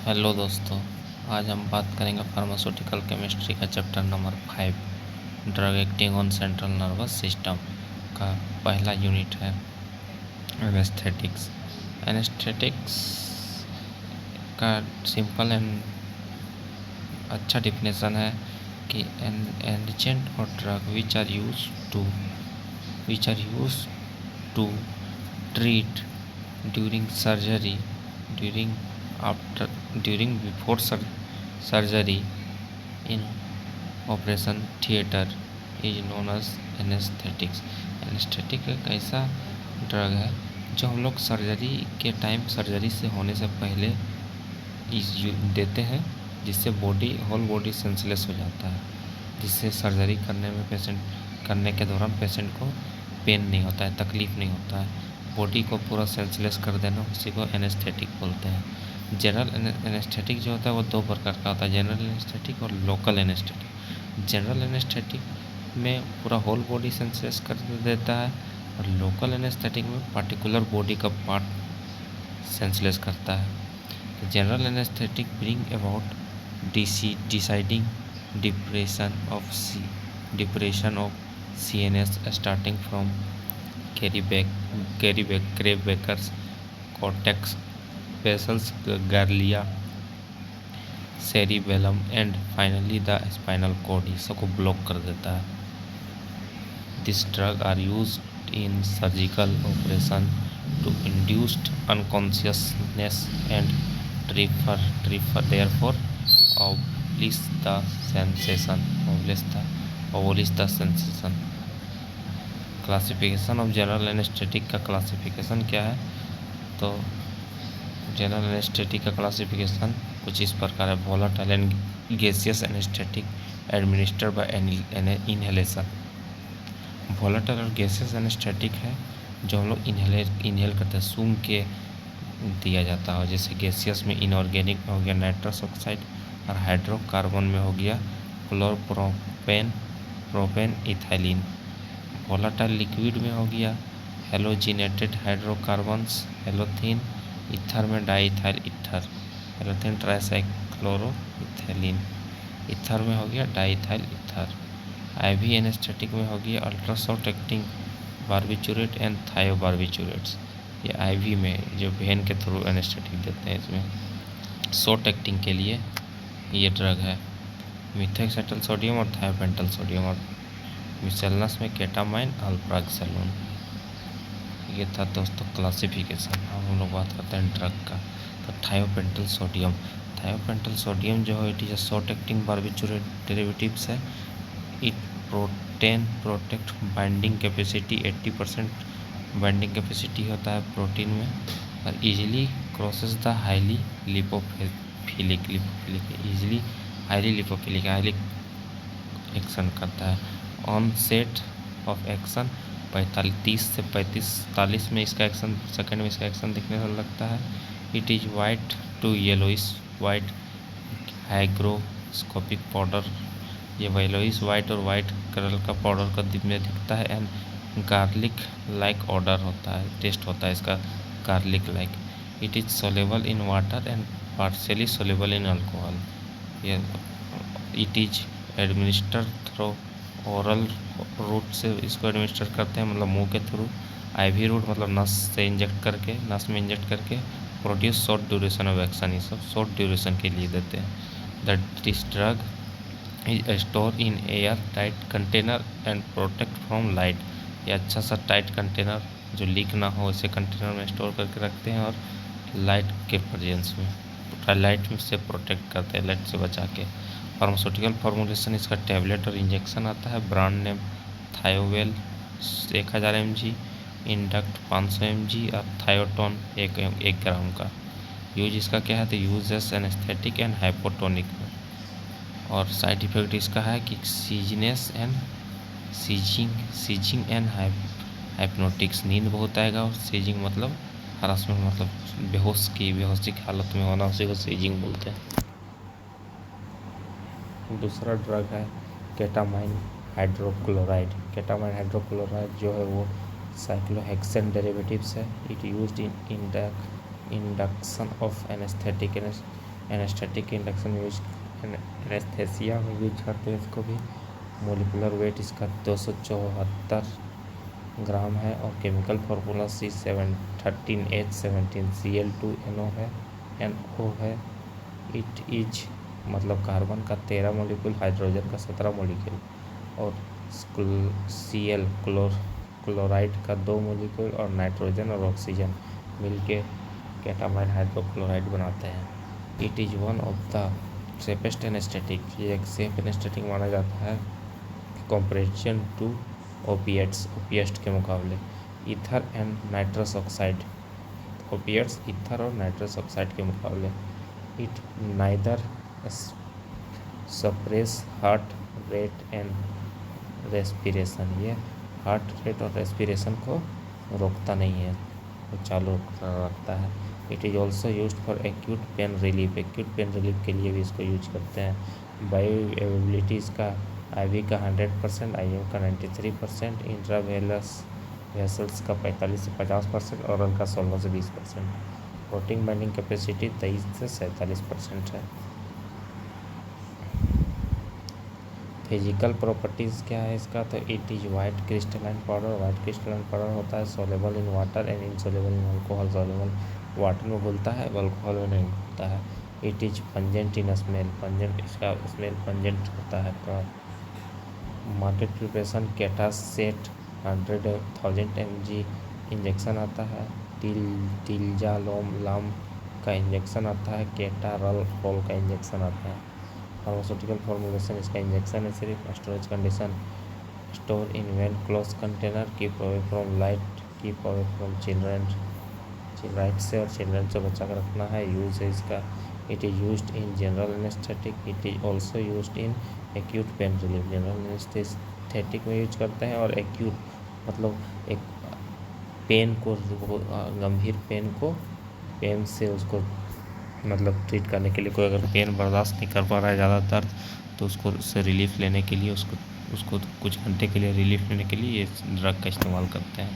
Hello दोस्तों, आज हम बात करेंगे फार्मास्यूटिकल केमिस्ट्री का chapter number 5 drug acting on central nervous system का पहला यूनिट है एनेस्थेटिक्स। एनेस्थेटिक्स का सिंपल एंड अच्छा डिफिनेशन है कि एन एजेंट और drug which are use to treat during surgery during before surgery in operation theatre is known as anaesthetics. Anaesthetic एक ऐसा ड्रग है जो हम लोग सर्जरी के टाइम, सर्जरी से होने से पहले देते हैं, जिससे होल बॉडी सेंसलेस हो जाता है, जिससे सर्जरी करने के दौरान पेशेंट को पेन नहीं होता है, तकलीफ़ नहीं होता है, बॉडी को पूरा सेंसलेस कर देना, उसी को एनेस्थेटिक बोलते हैं। जनरल एनेस्थेटिक जो होता है वो दो प्रकार का होता है, जनरल एनेस्थेटिक और लोकल एनेस्थेटिक। जनरल एनेस्थेटिक में पूरा होल बॉडी सेंसलेस कर देता है, और लोकल एनेस्थेटिक में पर्टिकुलर बॉडी का पार्ट सेंसलेस करता है। General anaesthetic bring about deciding depression of CNS starting from Crevacker's cortex, basals ganglia, cerebellum and finally the spinal cord, ये सबको ब्लॉक कर देता है। This drug are used in surgical operation to induce unconsciousness and therefore abolish the sensation। Classification of general anaesthetic का classification क्या है? तो general anaesthetic का क्लासिफिकेशन कुछ इस प्रकार है। Volatile and gaseous anaesthetic administered by inhalation. Volatile और गैसियस एनेस्थेटिक है जो हम लोग इनहेल करते हैं, सूंघ के दिया जाता है। जैसे गैसियस में इनऑर्गेनिक में हो गया नाइट्रस ऑक्साइड, और हाइड्रोकार्बन में हो गया प्रोपेन इथाइलिन। वोलाटाइल लिक्विड में हो गया हेलोजिनेटेड हाइड्रोकार्बन्स, हेलोथीन। ईथर में डाईथाइल ईथर, हेलोथीन ट्राइसाइक्लोरोइथेलिन। ईथर में हो गया डाईथाइल ईथर। आईवी एनेस्थेटिक में हो गया अल्ट्रासाउंड एक्टिंग बार्बिचुरेट एंड थायोबार्बिचुरेट्स। ये आईवी में जो वेन के थ्रू एनेस्थेटिक देते हैं, इसमें शॉर्ट एक्टिंग के लिए ये ड्रग है। मिथाक्सेटल सोडियम और थायोपेंटल सोडियम, और मिसेलनस में केटामाइन अल्प्राक्सोलोन। ये था दोस्तों क्लासिफिकेशन। हम लोग बात करते हैं ड्रग का। तो थायोपेंटल सोडियम जो है it is a short acting barbiturate derivatives है। It protect binding capacity 80% binding capacity होता है प्रोटीन में, और easily crosses the highly lipophilic action करता है। ऑन सेट ऑफ एक्शन 35 से 45 में इसका एक्शन, सेकेंड में इसका एक्शन दिखने लगता है। It is white to yellowish white hygroscopic powder. ये येलोइश वाइट और वाइट कलर का पाउडर का में दिखता है। एंड गार्लिक लाइक ऑर्डर होता है, टेस्ट होता है इसका garlic like. It is soluble in water and partially soluble in alcohol. ये it is administer through oral route से इसको एडमिनिस्टर करते हैं, मतलब मुंह के थ्रू। आईवी रूट मतलब नस में इंजेक्ट करके produce short duration of action, ये सब शॉर्ट ड्यूरेशन के लिए देते हैं। This drug is store in air tight container and protect from light. ये अच्छा सा टाइट कंटेनर जो लीक ना हो, ऐसे कंटेनर में स्टोर करके रखते हैं, और लाइट के प्रेजेंस में लाइट से प्रोटेक्ट करते हैं, लाइट से बचा के। फार्मास्यूटिकल फार्मूलेशन इसका टैबलेट और इंजेक्शन आता है। Brand name Thiovel 1000 mg, induct 500 mg और थायोटोन 1 ग्राम का। यूज इसका क्या है? तो use S anaesthetic and hypotonic में। और साइड इफेक्ट इसका है कि सीजिंग एंड हाइप्नोटिक्स, नींद बहुत आएगा, और सीजिंग मतलब हरासमेंट, मतलब बेहोशी की हालत में होना, उसी को सीजिंग बोलते हैं। दूसरा ड्रग है केटामाइन हाइड्रोक्लोराइड। केटामाइन हाइड्रोक्लोराइड जो है वो साइक्लोहेक्सेन डेरिवेटिव्स है। It used in induction of anaesthetic anaesthetic induction use anaesthesia में यूज करते हैं इसको भी। मोलिकुलर वेट इसका 274 ग्राम है और केमिकल फार्मूला C13H17Cl2NO है NO है। इट इज मतलब कार्बन का 13 मॉलिक्यूल, हाइड्रोजन का 17 मॉलिक्यूल और Cl क्लोराइड का 2 मॉलिक्यूल और नाइट्रोजन और ऑक्सीजन मिलके कैटामाइन हाइड्रोक्लोराइड बनाते हैं। It is one of the safest anaesthetic, ये एक सेफ एनेस्थेटिक माना जाता है कंपैरिजन टू ओपिएट्स के मुकाबले। Ether and nitrous oxide, opiates ether और नाइट्रस ऑक्साइड के मुकाबले। It neither suppress heart rate and respiration, ये हार्ट रेट और रेस्पिरेशन को रोकता नहीं है, वो चालू रखता है। It is also use for acute pain relief, acute pain relief के लिए भी इसको यूज करते हैं। बायो अवेलेबिलिटी इसका IV का 100%, IM का 93%, इंट्रावेलस वेसल्स का 45 से 50%, ओरल का 16 से 20%। प्रोटीन बाइंडिंग कैपेसिटी 23 से 47% है। फिजिकल प्रॉपर्टीज़ क्या है इसका, तो it is white crystalline powder, white crystalline powder होता है soluble in water and insoluble in alcohol, soluble water में घुलता है, अल्कोहल में नहीं घुलता है। It is pungent in smell, pungent इसका स्मेल पंजेंट होता है। मार्केट प्रिपरेशन कैटासेट 100,000 mg इंजेक्शन आता है। टिल्जालोम का इंजेक्शन आता है। केटारल का इंजेक्शन आता है। फार्मास्यूटिकल फॉर्मुलेशन इसका इंजेक्शन है सिर्फ। Storage condition store in well close container, keep away from light, keep away from children, light से और चिल्ड्रन से बचा कर रखना है। यूज है इसका, it is used in general anaesthetic, it is also used in acute pain relief. General anaesthetic में यूज करते हैं और एक्यूट मतलब एक पेन को, गंभीर पेन को, पेन से उसको मतलब ट्रीट करने के लिए, कोई अगर पेन बर्दाश्त नहीं कर पा रहा है ज़्यादा दर्द, तो उसको उससे रिलीफ लेने के लिए, उसको कुछ घंटे के लिए रिलीफ लेने के लिए ये ड्रग का इस्तेमाल करते हैं।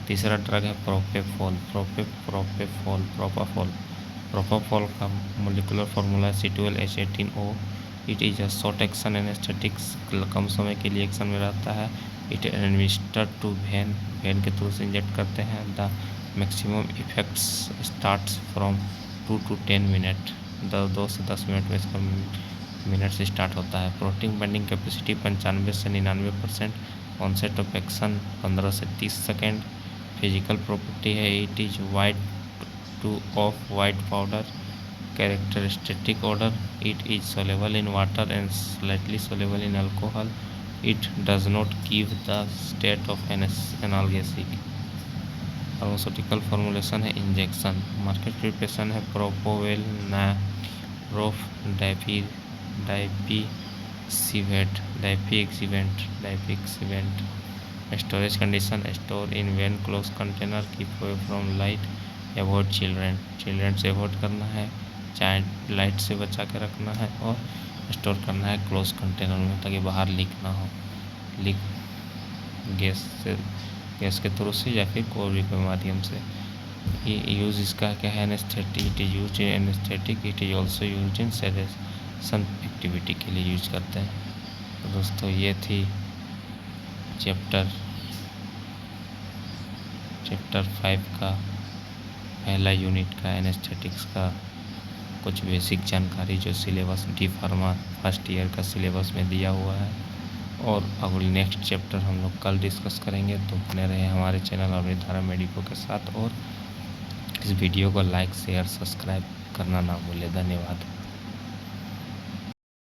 तीसरा ड्रग है प्रोपेफॉल। प्रोपाफॉल का मोलिकुलर फार्मूला है C12H18O। It is a short action anaesthetics, कम समय के लिए एक्शन में रहता है। इट एडमिनिस्टर टू वेन के थ्रू से इंजेक्ट करते हैं। The maximum effects starts from 2 to 10 minute, 2 से 10 मिनट में इसका मिनट से स्टार्ट होता है। प्रोटीन बाइंडिंग कैपेसिटी 95 से 99%। ऑनसेट ऑफ एक्शन 15 से 30 सेकेंड। फिजिकल प्रॉपर्टी है it is white two of white powder. Characteristic order it is soluble in water and slightly soluble in alcohol. It does not give the state of analgesic. Pharmaceutical formulation है injection. Market preparation है प्रोपोवेल, नारोफ, डाइपिक्सिवेंट। Storage condition store in well close container, keep away from light, avoid children से avoid करना है, child light से बचा के रखना है और स्टोर करना है क्लोज कंटेनर में ताकि बाहर लीक ना हो, लीक गैस के थ्रू से या फिर कोई भी माध्यम से। ये यूज़ इसका क्या है, anaesthetic, it is use in anaesthetic, it is also use in sedation activity के लिए यूज करते हैं। तो दोस्तों ये थी चैप्टर 5 का पहला यूनिट का एनेस्थेटिक्स का कुछ बेसिक जानकारी जो syllabus D pharma first year का सिलेबस में दिया हुआ है। और अगले नेक्स्ट चैप्टर हम लोग कल डिस्कस करेंगे। तो बने रहे हमारे चैनल अमृतधारा मेडिको के साथ और इस वीडियो को लाइक शेयर सब्सक्राइब करना ना भूलें। धन्यवाद।